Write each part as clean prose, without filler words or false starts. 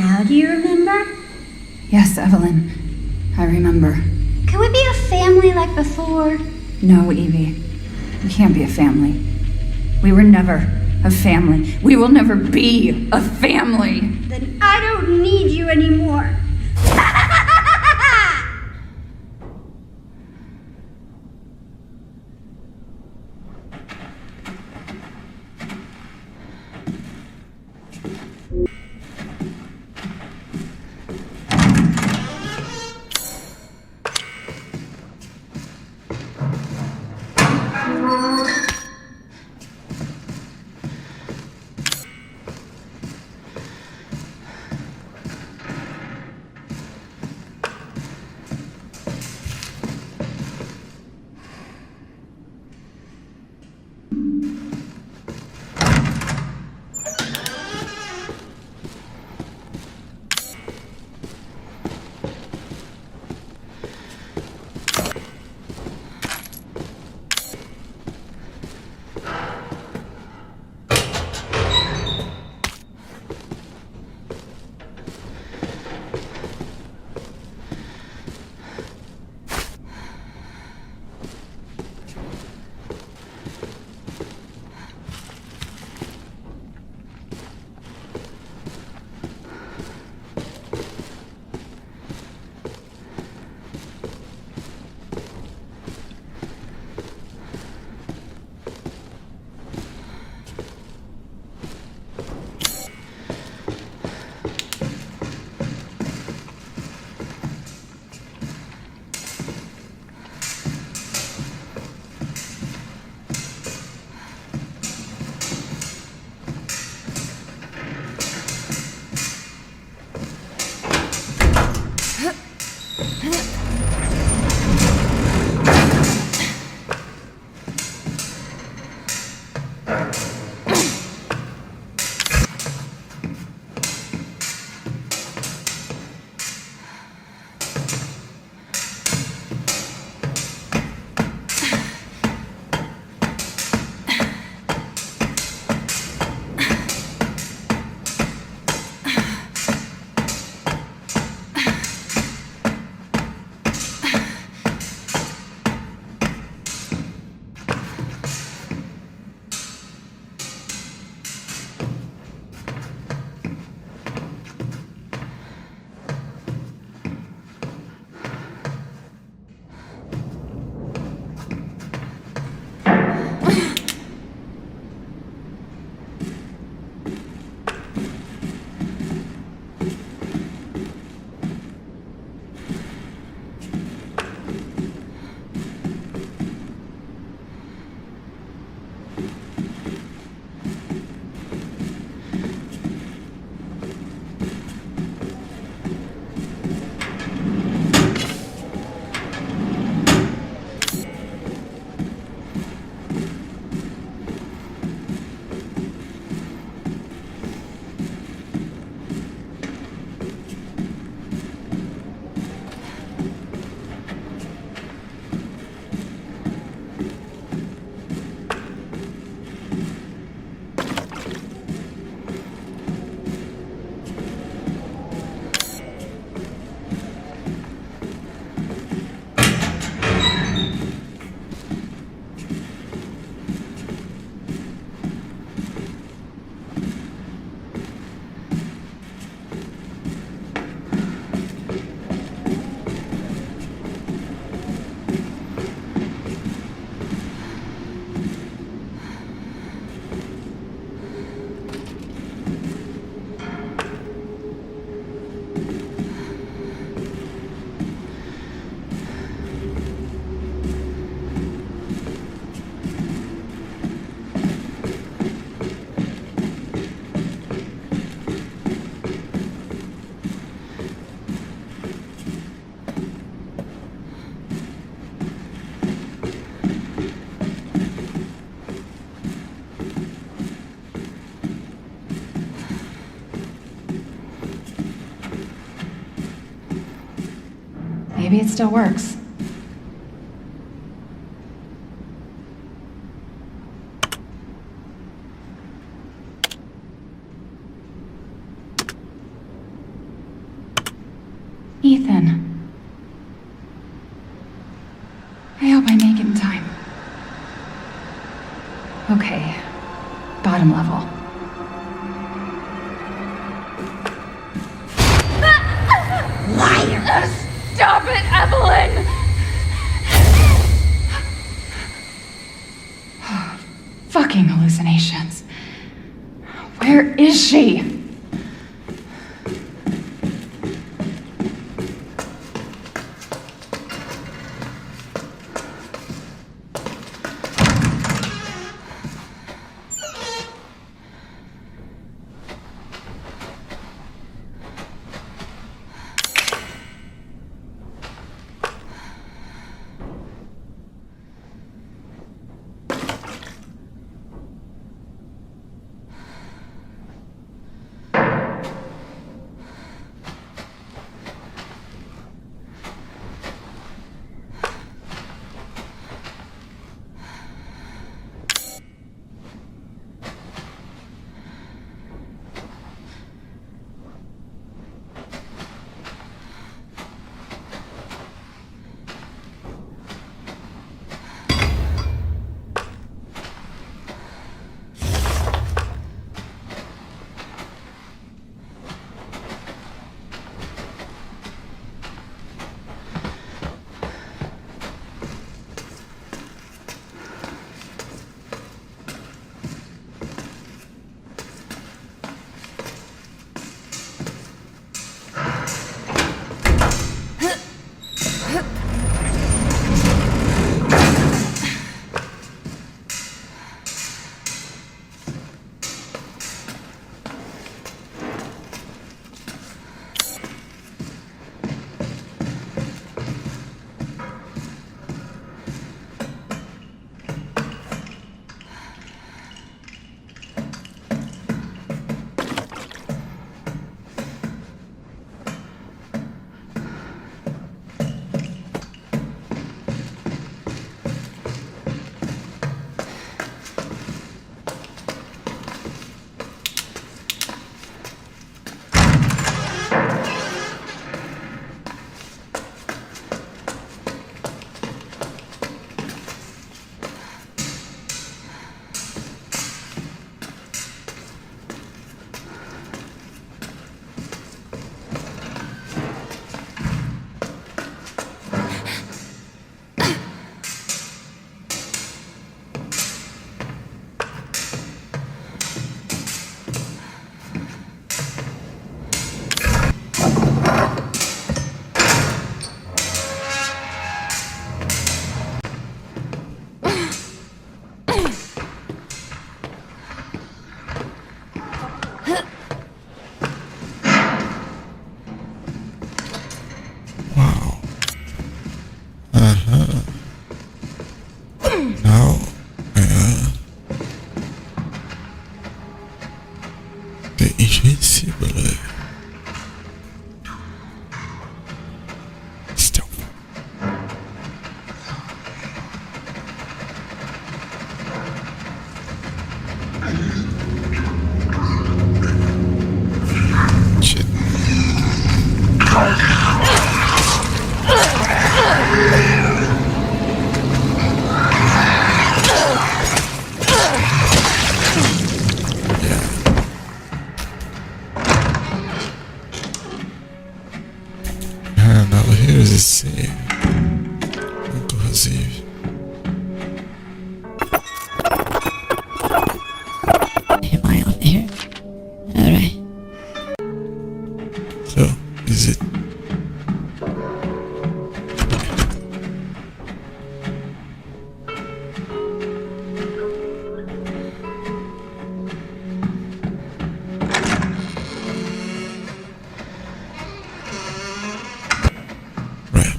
Now do you remember? Yes, Evelyn. I remember. Can we be a family like before? No, Evie. We can't be a family. We were never a family. We will never be a family. Then I don't need you anymore. Maybe it still works. Okay. Bottom level. Liar! Stop it, Evelyn! Fucking hallucinations. Where is she? Now, the invincible stuff. Shit. Now here's the save. Inclusive. Am I on here? Alright. So, is it? Right.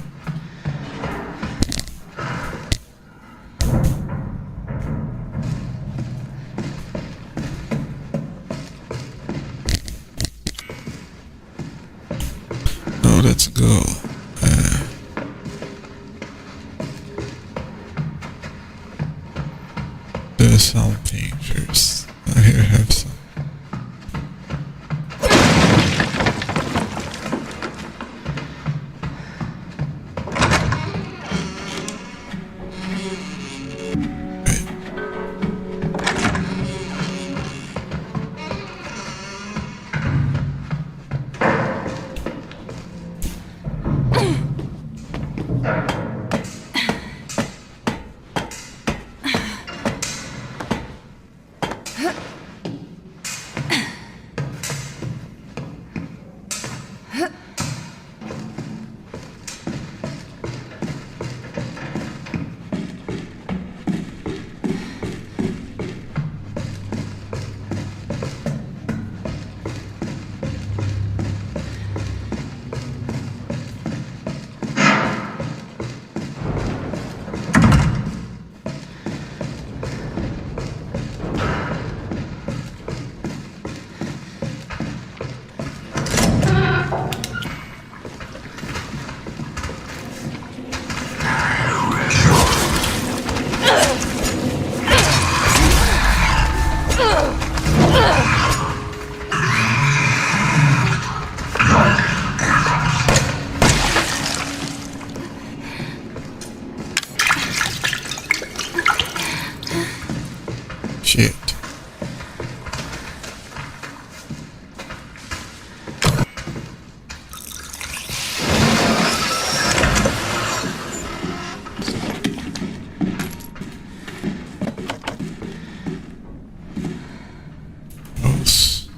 Now let's go. Do something first. I here have some. Right. Shit. Gross.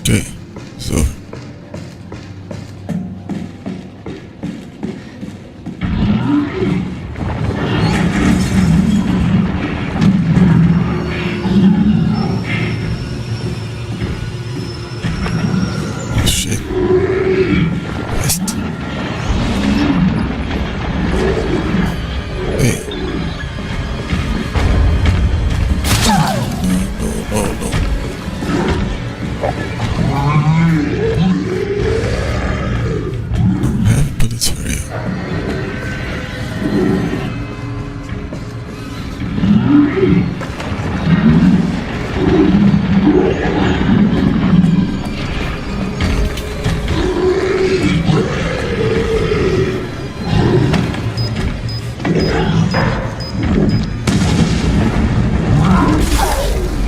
Okay, so oh shit. Rest. Hey. No. Man, but it's real.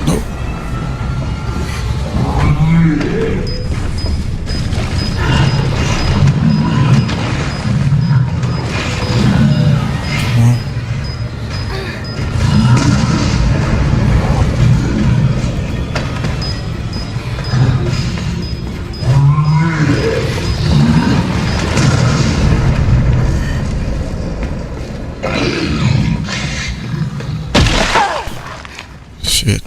No. Come on. Shit.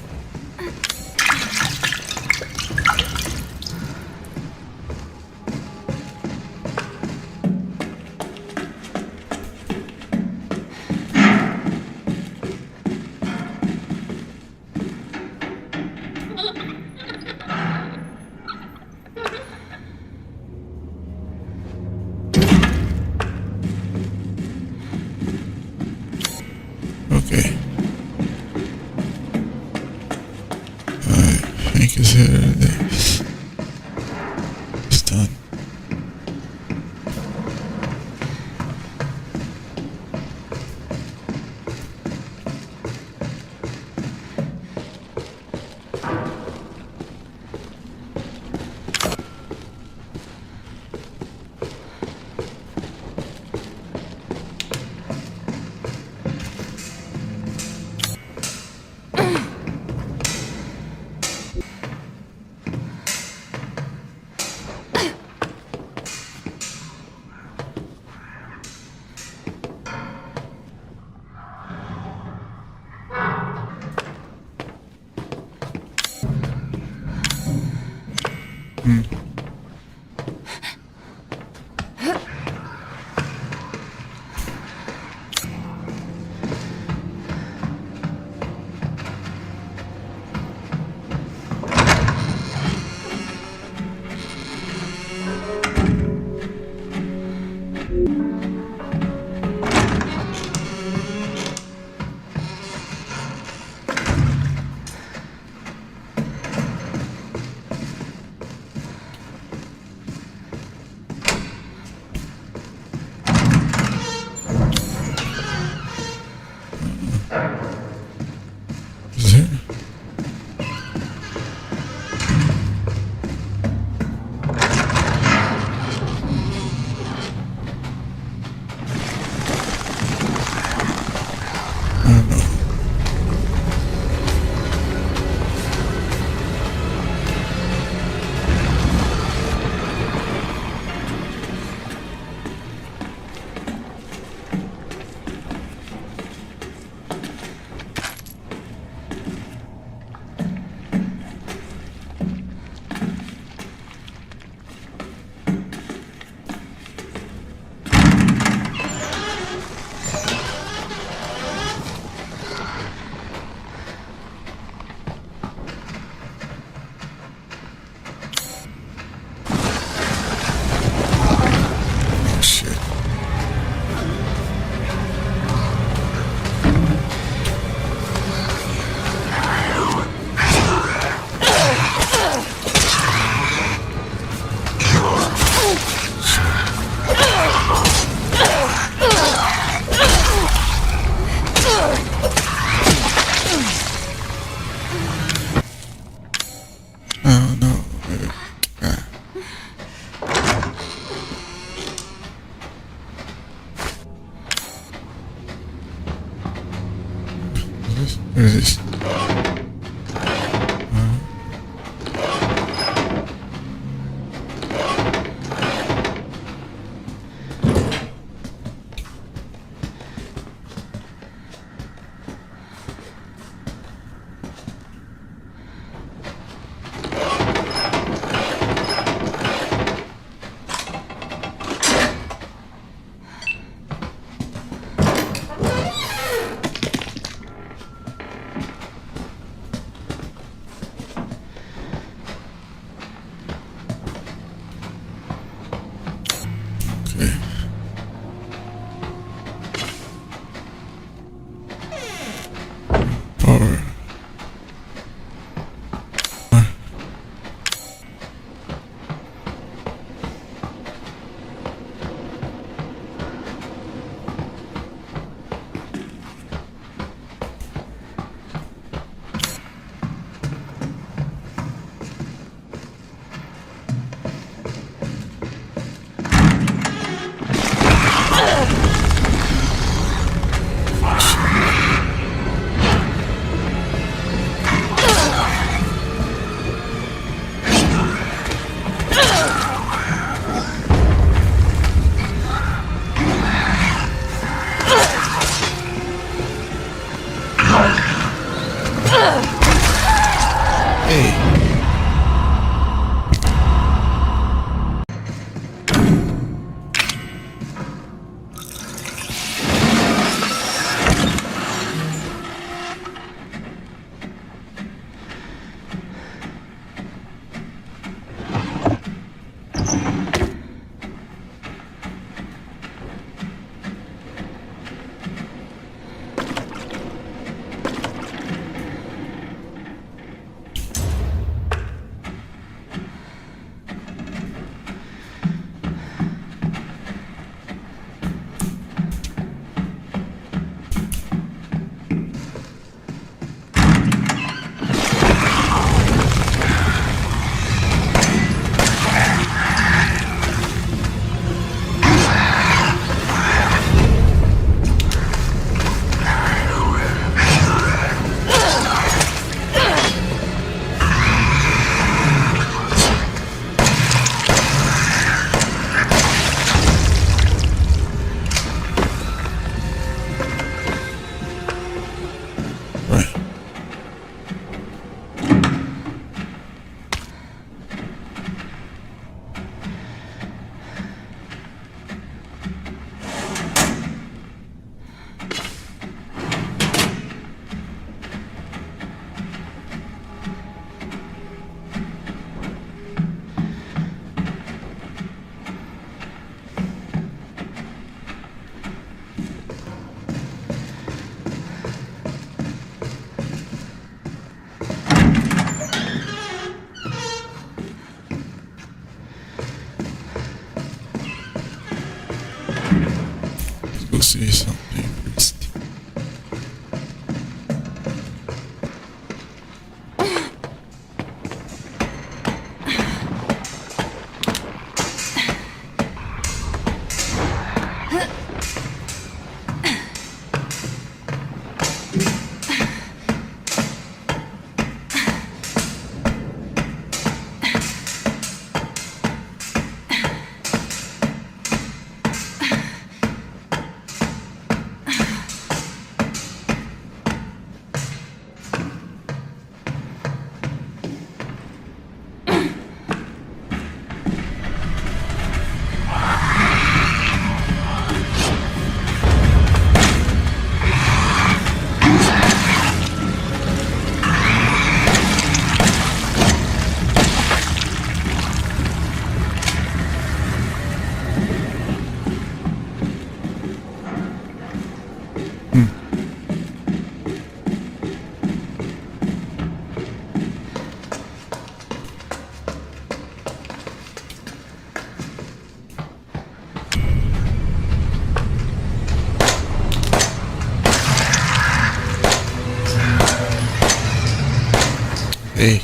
Okay. I think it's here. It's done. Is it? Oh shit. Oh no. What is this? Okay.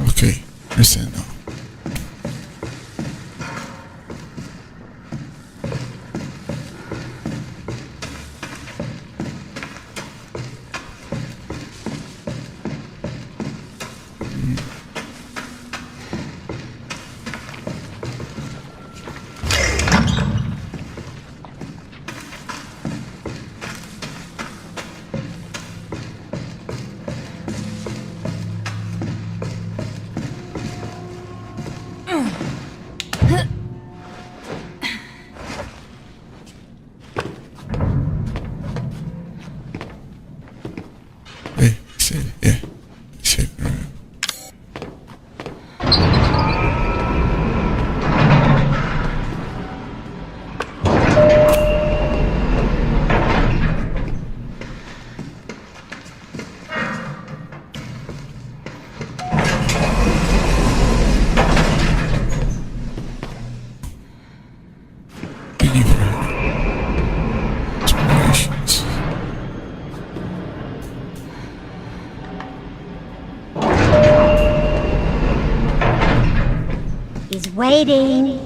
Okay, listen now. Hey, say it, yeah. Say it, right. Believe her. Inspirations. He's waiting.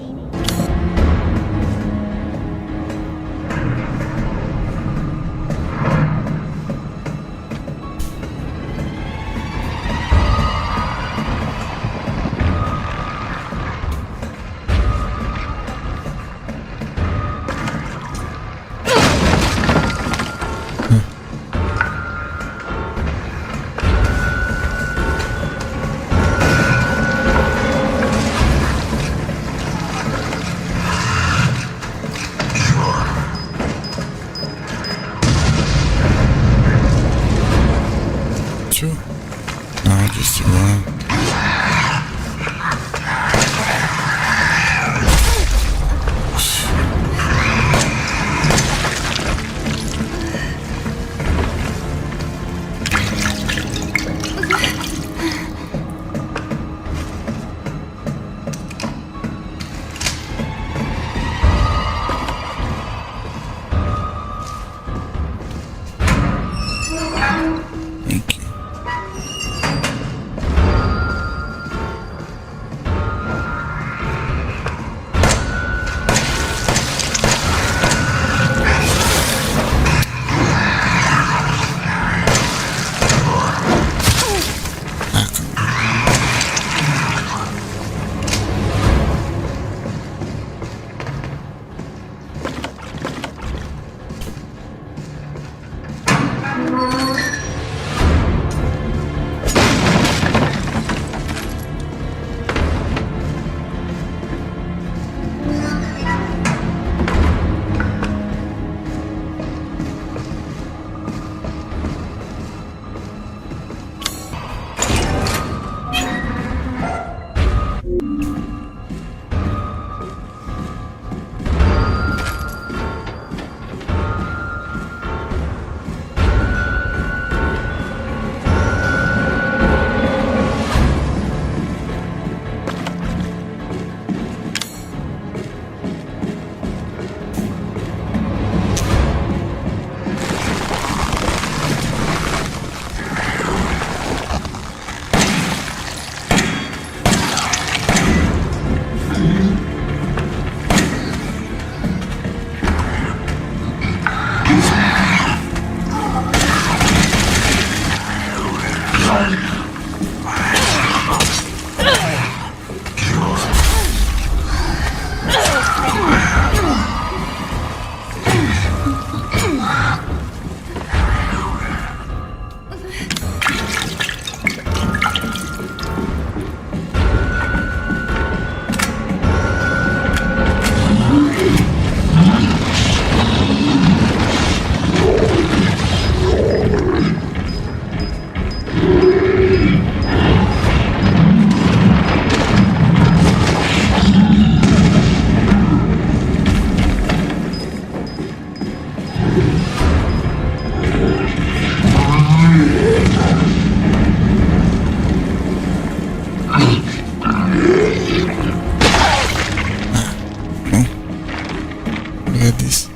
Look at this.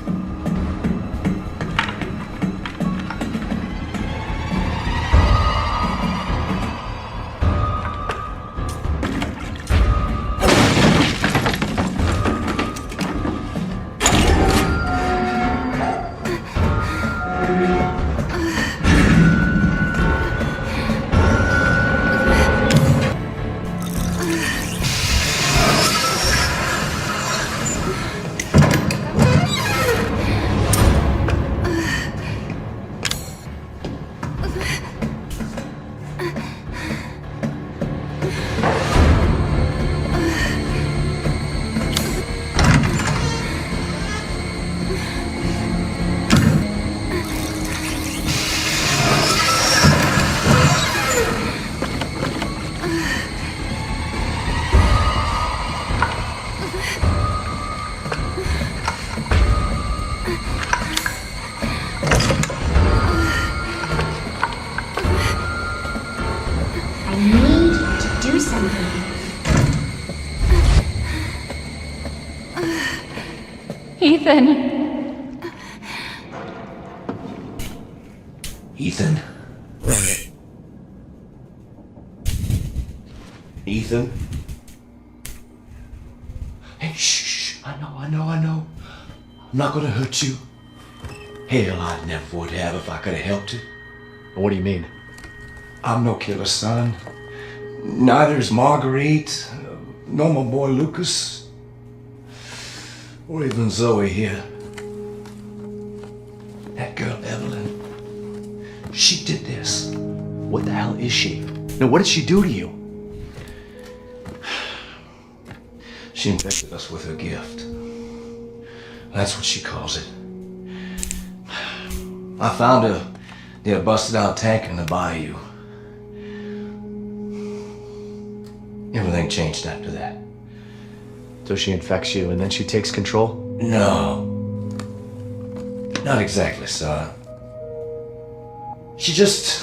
I need you to do something. Ethan. Ethan? Right. Ethan? Hey, shh. I know. I'm not gonna hurt you. Hell, I never would have if I could have helped you. What do you mean? I'm no killer, son. Neither is Marguerite, nor my boy Lucas, or even Zoe here. That girl, Evelyn, she did this. What the hell is she? No, what did she do to you? She infected us with her gift. That's what she calls it. I found her near a busted out tank in the bayou. Everything changed after that. So she infects you and then she takes control? No. Not exactly, son. She just...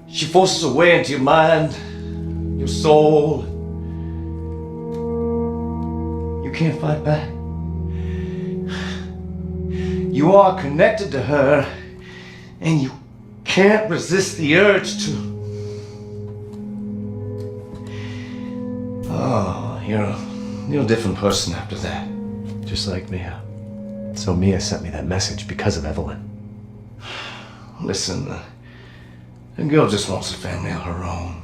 She forces her way into your mind, your soul. You can't fight back. You are connected to her, and you can't resist the urge to... Oh, you're a different person after that. Just like Mia. So Mia sent me that message because of Evelyn. Listen, the girl just wants a family of her own.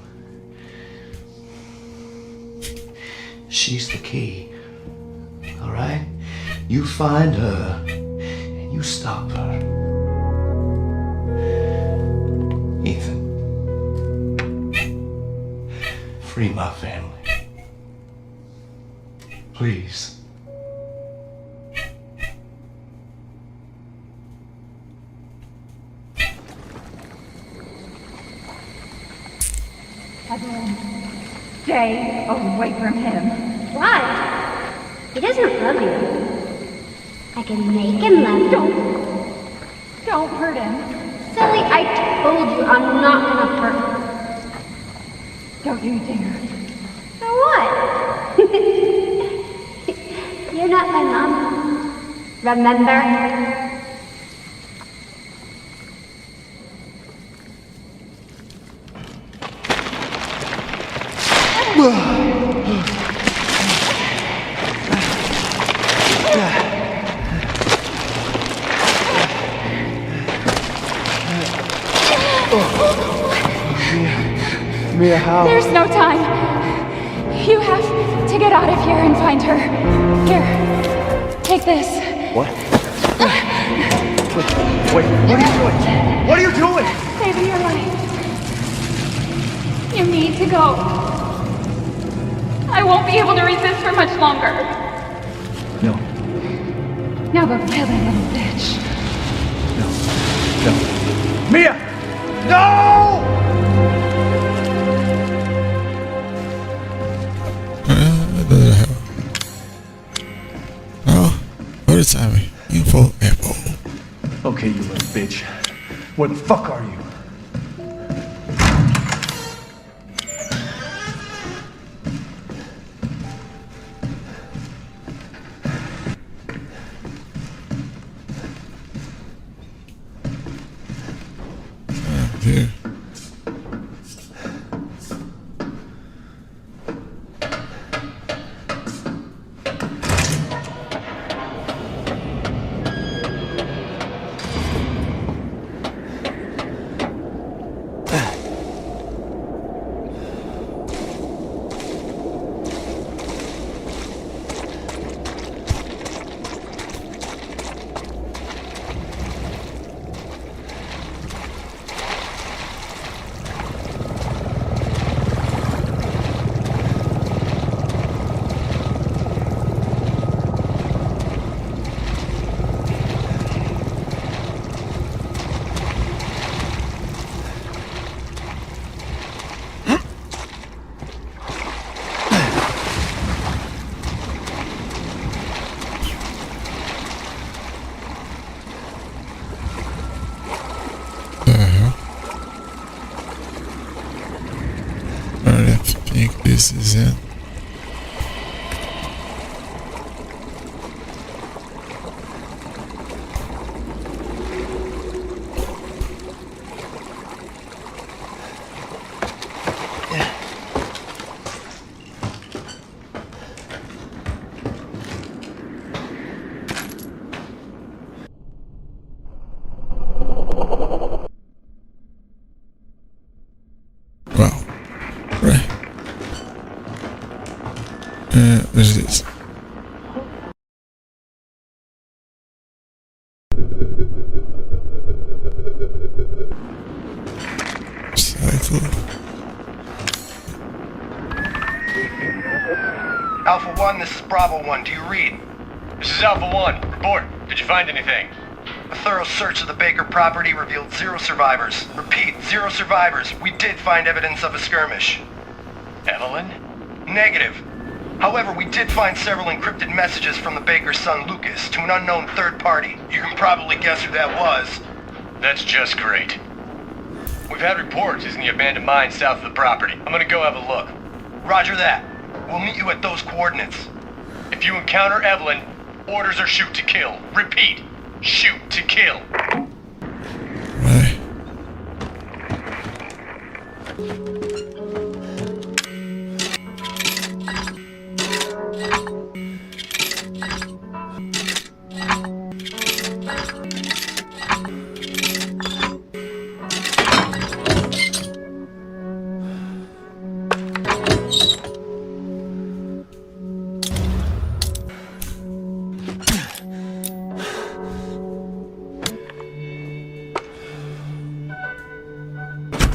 She's the key. All right? You find her, and you stop her. Ethan. Free my family. Please. Stay away from him. Why? He doesn't love you. I can make him love you. Don't hurt him. Silly, I told you I'm not gonna hurt him. Don't you dare. So what? You're not my mom. Remember? Mia, how? There's no time. You have to get out of here and find her. Here, take this. What? Wait, what are you doing? What are you doing? Saving your life. You need to go. I won't be able to resist for much longer. No, Now go kill that little bitch. no. Mia! No! What the hell? Oh, what is happening? Info Apple. Okay, you little bitch. Where the fuck are you? What is this? Cycle. Alpha 1, this is Bravo 1. Do you read? This is Alpha 1. Report. Did you find anything? A thorough search of the Baker property revealed 0 survivors. Repeat, 0 survivors. We did find evidence of a skirmish. Evelyn? Negative. However, we did find several encrypted messages from the Baker's son Lucas to an unknown third party. You can probably guess who that was. That's just great. We've had reports he's in the abandoned mine south of the property. I'm gonna go have a look. Roger that. We'll meet you at those coordinates. If you encounter Evelyn, orders are shoot to kill. Repeat, shoot to kill. Why?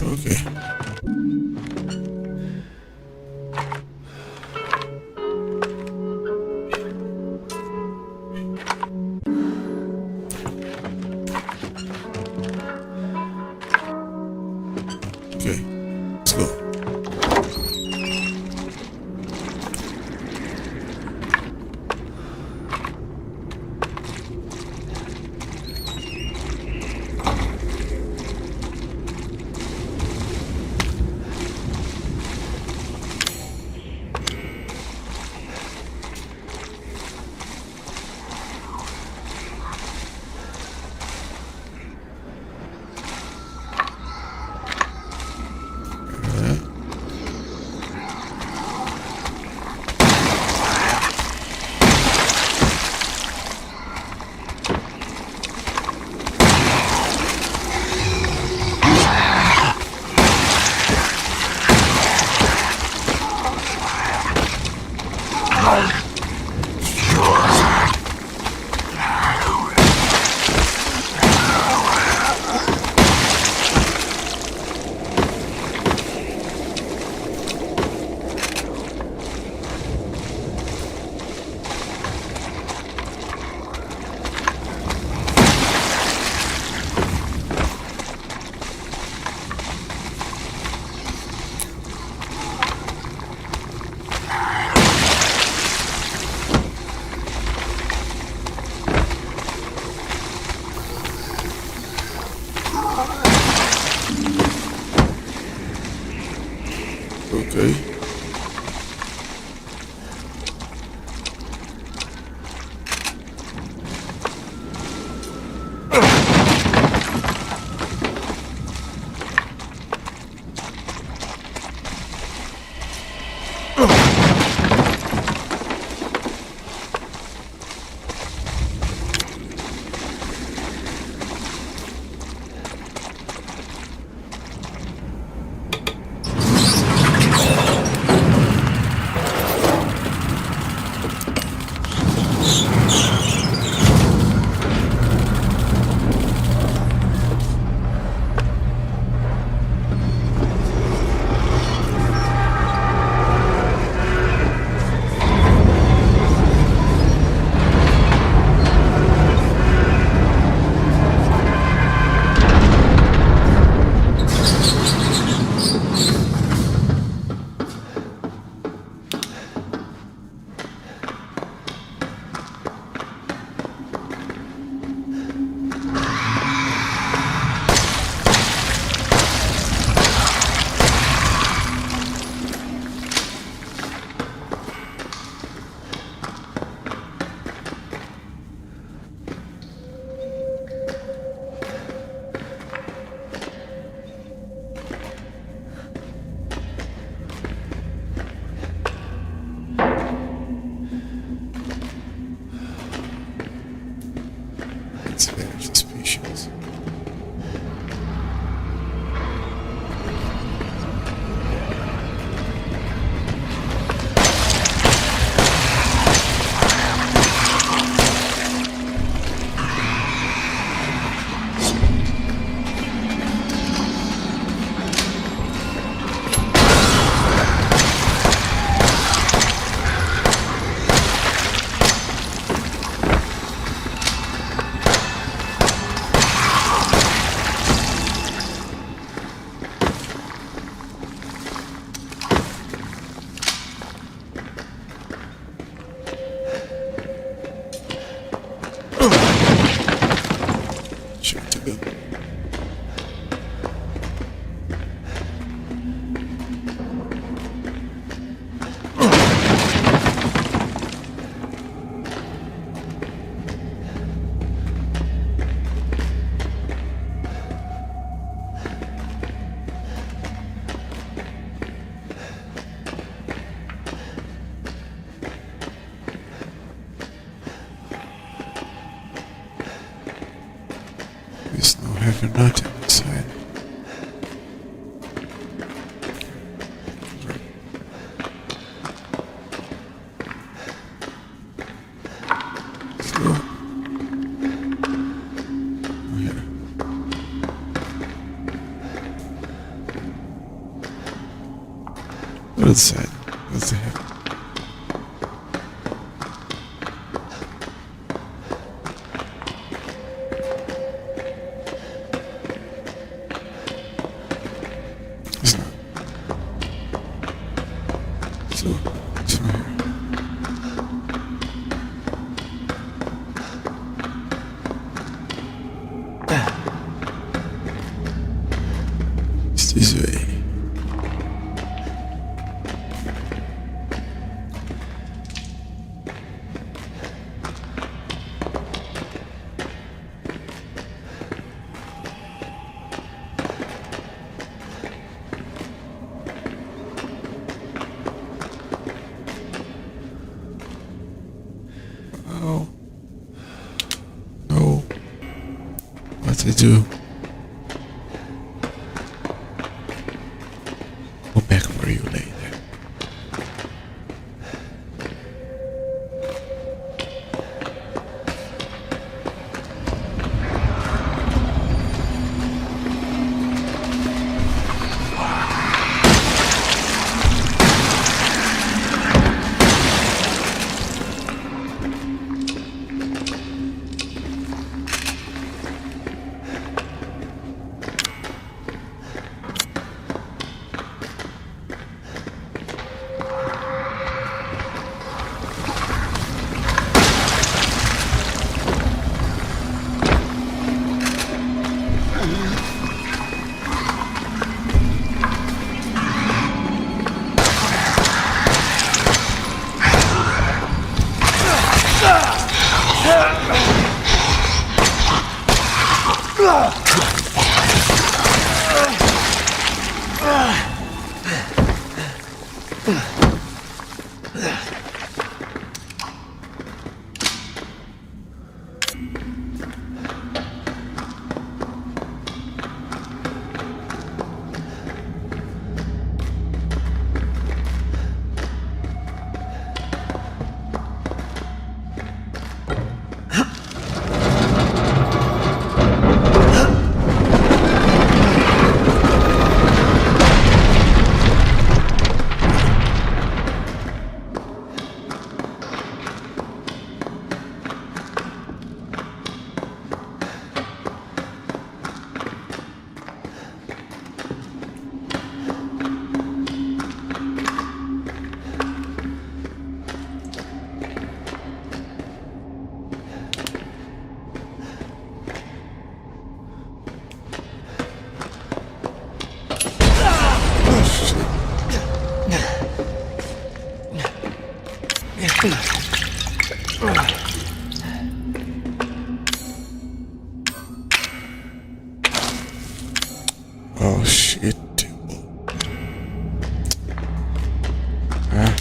Okay. Okay, let's go. Shit to go. There's no heavy nothing inside. So, here. Other side. What's the heck? It's not. So, it's not here. It's this way. Oh. No. What to do? Go back where you lay there. Oh shit. Huh?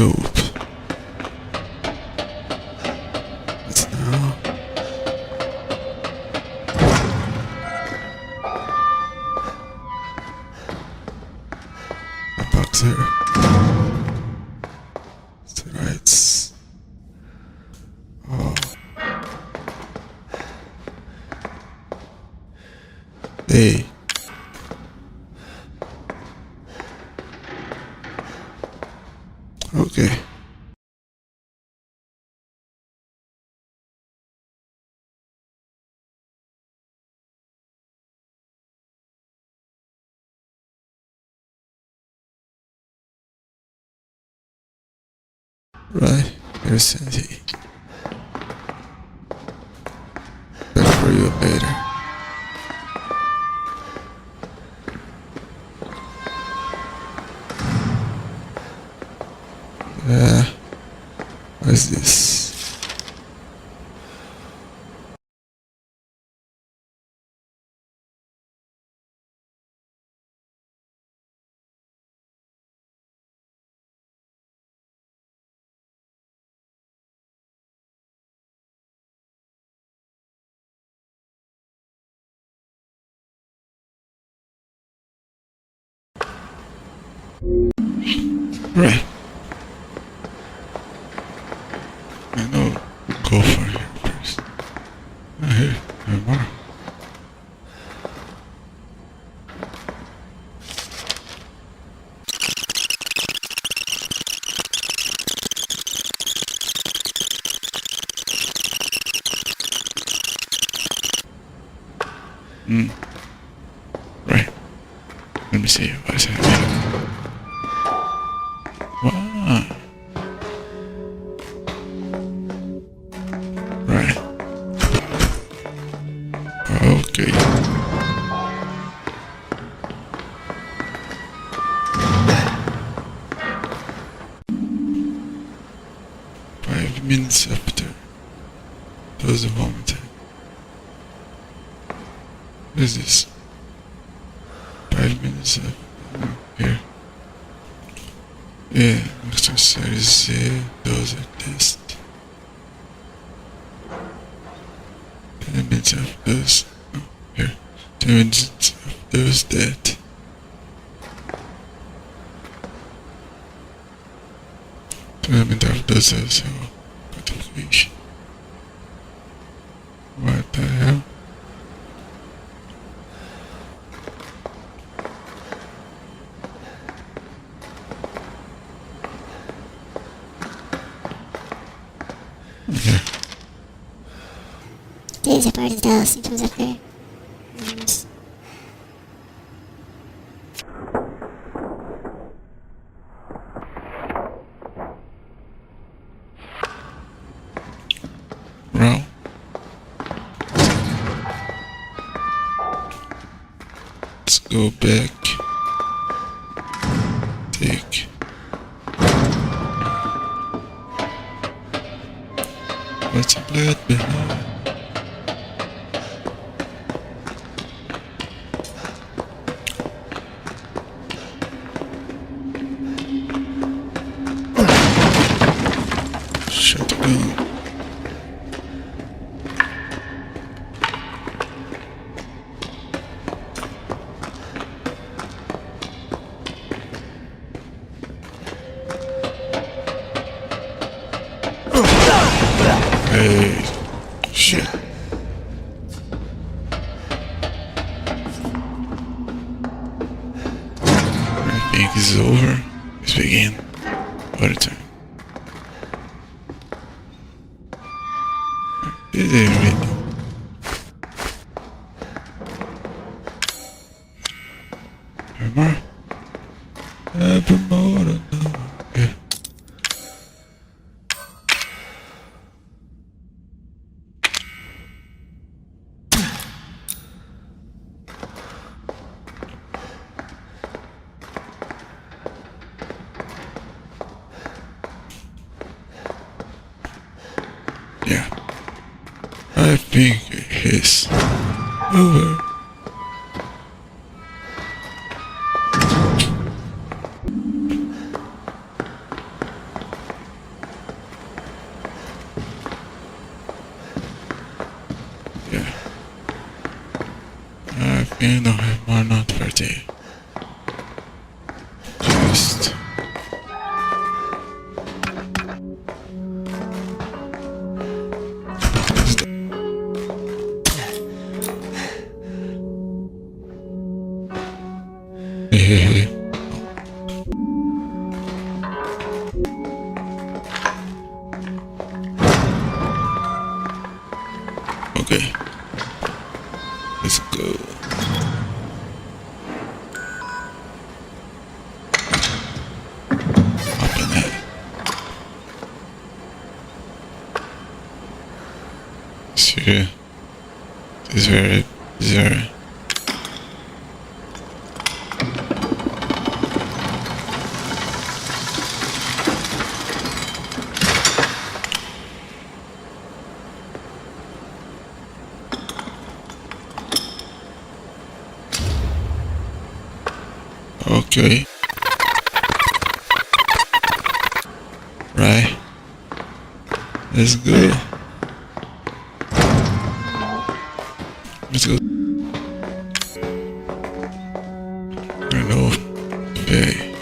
Nope. What's now? A box here. It's the rights. Oh. Hey. Okay. Right, here's Sandy. Better for you better. What is this? Right. I know. Go for here first. Here, more. Right. Let me see what is happening. Wow. Right. Okay. Five minutes after. That was a moment. What is this? 5 minutes after. Here. Yeah, exercise those are test. 10 minutes after this. Oh, here. 10 minutes after this that. 10 minutes after this so notification. What the hell? Okay. There's a part of the symptoms of her. Well, let's go back. Take. What's the blood behind? Shotgun. Hey, shit. I think this is over. Let's begin. What a time. This is it. Remember? Evermore. Yeah. Yeah. I think it's over. and I are not ready. Just Hehehe. Okay. Let's go. Open that. Sure. These are okay. Right. Let's go. Let's go. I know. Okay.